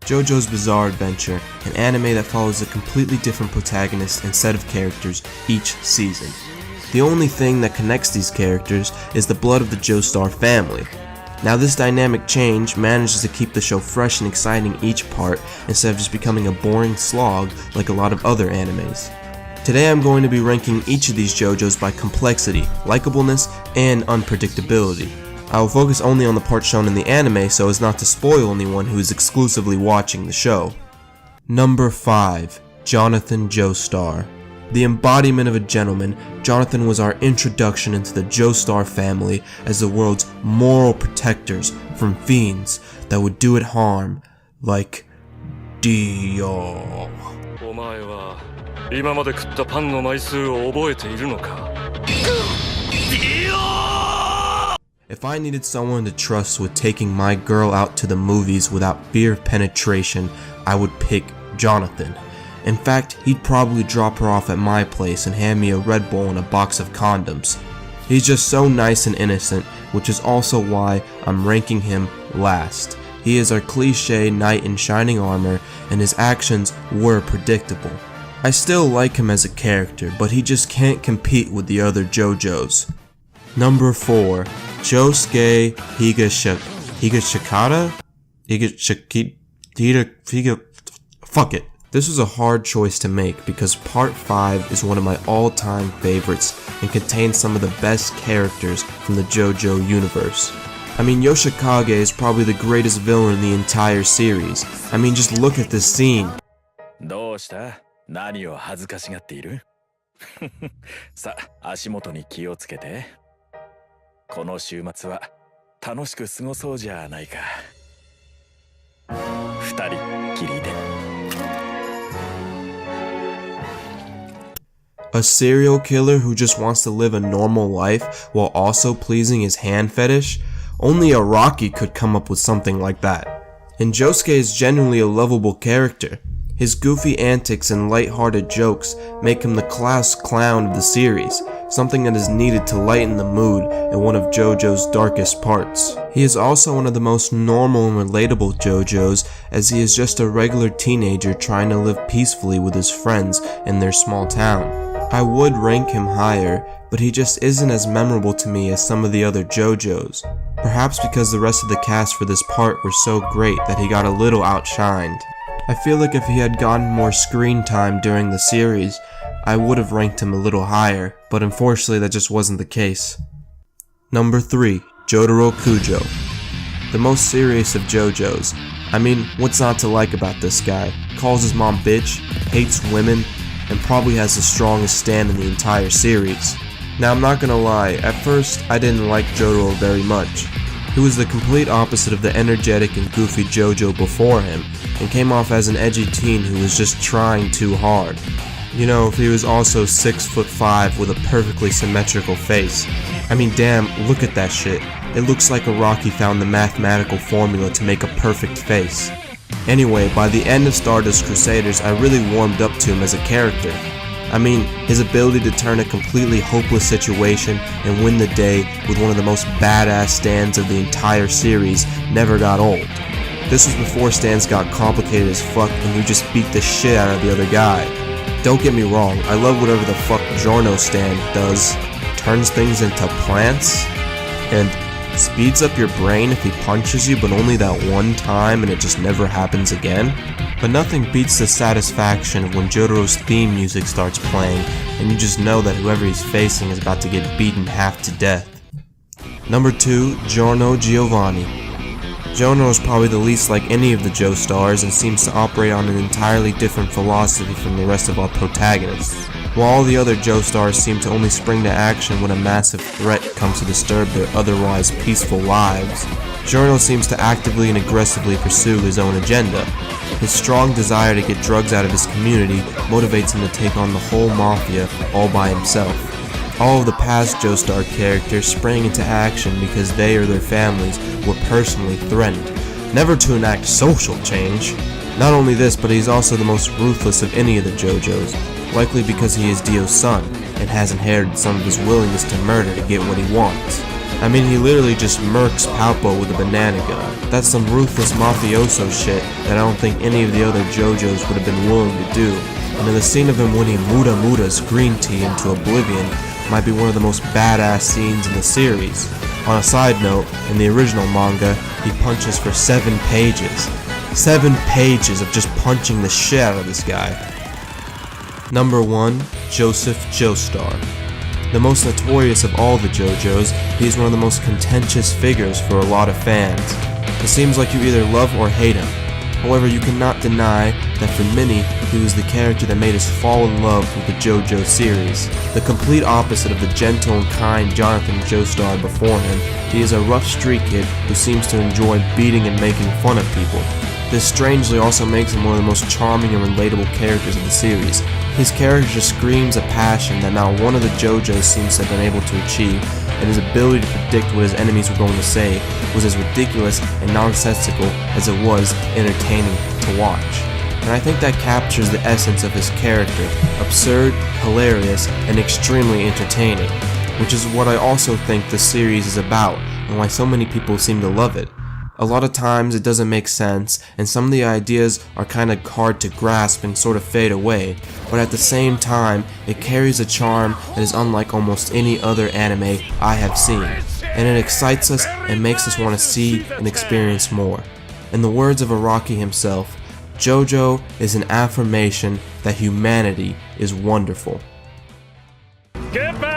JoJo's Bizarre Adventure, an anime that follows a completely different protagonist and set of characters each season. The only thing that connects these characters is the blood of the Joestar family. Now this dynamic change manages to keep the show fresh and exciting each part instead of just becoming a boring slog like a lot of other animes. Today I'm going to be ranking each of these JoJos by complexity, likableness, and unpredictability. I will focus only on the parts shown in the anime so as not to spoil anyone who is exclusively watching the show. Number 5. Jonathan Joestar. The embodiment of a gentleman, Jonathan was our introduction into the Joestar family as the world's moral protectors from fiends that would do it harm, like Dio. お前は今まで食ったパンの枚数を覚えているのか? If I needed someone to trust with taking my girl out to the movies without fear of penetration, I would pick Jonathan. In fact, he'd probably drop her off at my place and hand me a Red Bull and a box of condoms. He's just so nice and innocent, which is also why I'm ranking him last. He is our cliché knight in shining armor, and his actions were predictable. I still like him as a character, but he just can't compete with the other JoJos. Number 4. Josuke Higashikata? Fuck it. This was a hard choice to make because Part 5 is one of my all-time favorites and contains some of the best characters from the JoJo universe. I mean, Yoshikage is probably the greatest villain in the entire series. I mean, just look at this scene. どうした?何を恥ずかしがっている?さあ、足元に気をつけて。この週末は楽しく過ごそうじゃないか。二人きりで。A serial killer who just wants to live a normal life while also pleasing his hand fetish? Only a Rocky could come up with something like that. And Josuke is genuinely a lovable character. His goofy antics and light-hearted jokes make him the class clown of the series, something that is needed to lighten the mood in one of JoJo's darkest parts. He is also one of the most normal and relatable JoJos, as he is just a regular teenager trying to live peacefully with his friends in their small town. I would rank him higher, but he just isn't as memorable to me as some of the other JoJos. Perhaps because the rest of the cast for this part were so great that he got a little outshined. I feel like if he had gotten more screen time during the series, I would have ranked him a little higher, but unfortunately that just wasn't the case. Number 3. Jotaro Kujo. The most serious of JoJos. I mean, what's not to like about this guy? Calls his mom bitch, hates women, and probably has the strongest stand in the entire series. Now I'm not gonna lie, at first I didn't like Jotaro very much. He was the complete opposite of the energetic and goofy JoJo before him, and came off as an edgy teen who was just trying too hard. You know, if he was also 6'5" with a perfectly symmetrical face. I mean damn, look at that shit. It looks like a Rocky found the mathematical formula to make a perfect face. Anyway, by the end of Stardust Crusaders, I really warmed up to him as a character. I mean, his ability to turn a completely hopeless situation and win the day with one of the most badass stands of the entire series never got old. This was before stands got complicated as fuck and you just beat the shit out of the other guy. Don't get me wrong, I love whatever the fuck Giorno stand does. Turns things into plants and speeds up your brain if he punches you, but only that one time and it just never happens again. But nothing beats the satisfaction of when Jotaro's theme music starts playing and you just know that whoever he's facing is about to get beaten half to death. Number 2. Giorno Giovanni. Giorno is probably the least like any of the Joestars and seems to operate on an entirely different philosophy from the rest of our protagonists. While all the other Joestars seem to only spring to action when a massive threat comes to disturb their otherwise peaceful lives, Giorno seems to actively and aggressively pursue his own agenda. His strong desire to get drugs out of his community motivates him to take on the whole mafia all by himself. All of the past Joestar characters sprang into action because they or their families were personally threatened, never to enact social change. Not only this, but he's also the most ruthless of any of the JoJos, likely because he is Dio's son and has inherited some of his willingness to murder to get what he wants. I mean, he literally just murks Palpo with a banana gun. That's some ruthless mafioso shit that I don't think any of the other JoJos would have been willing to do. And then the scene of him when he mudas green tea into oblivion might be one of the most badass scenes in the series. On a side note, in the original manga, he punches for 7 pages. 7 pages of just punching the shit out of this guy. Number 1, Joseph Joestar. The most notorious of all the JoJos, he is one of the most contentious figures for a lot of fans. It seems like you either love or hate him. However, you cannot deny that for many, he was the character that made us fall in love with the JoJo series. The complete opposite of the gentle and kind Jonathan Joestar before him, he is a rough street kid who seems to enjoy beating and making fun of people. This strangely also makes him one of the most charming and relatable characters of the series. His character just screams a passion that not one of the JoJos seems to have been able to achieve, and his ability to predict what his enemies were going to say was as ridiculous and nonsensical as it was entertaining to watch. And I think that captures the essence of his character: absurd, hilarious, and extremely entertaining, which is what I also think the series is about, and why so many people seem to love it. A lot of times it doesn't make sense, and some of the ideas are kinda hard to grasp and sort of fade away, but at the same time, it carries a charm that is unlike almost any other anime I have seen, and it excites us and makes us want to see and experience more. In the words of Araki himself, JoJo is an affirmation that humanity is wonderful. Get back!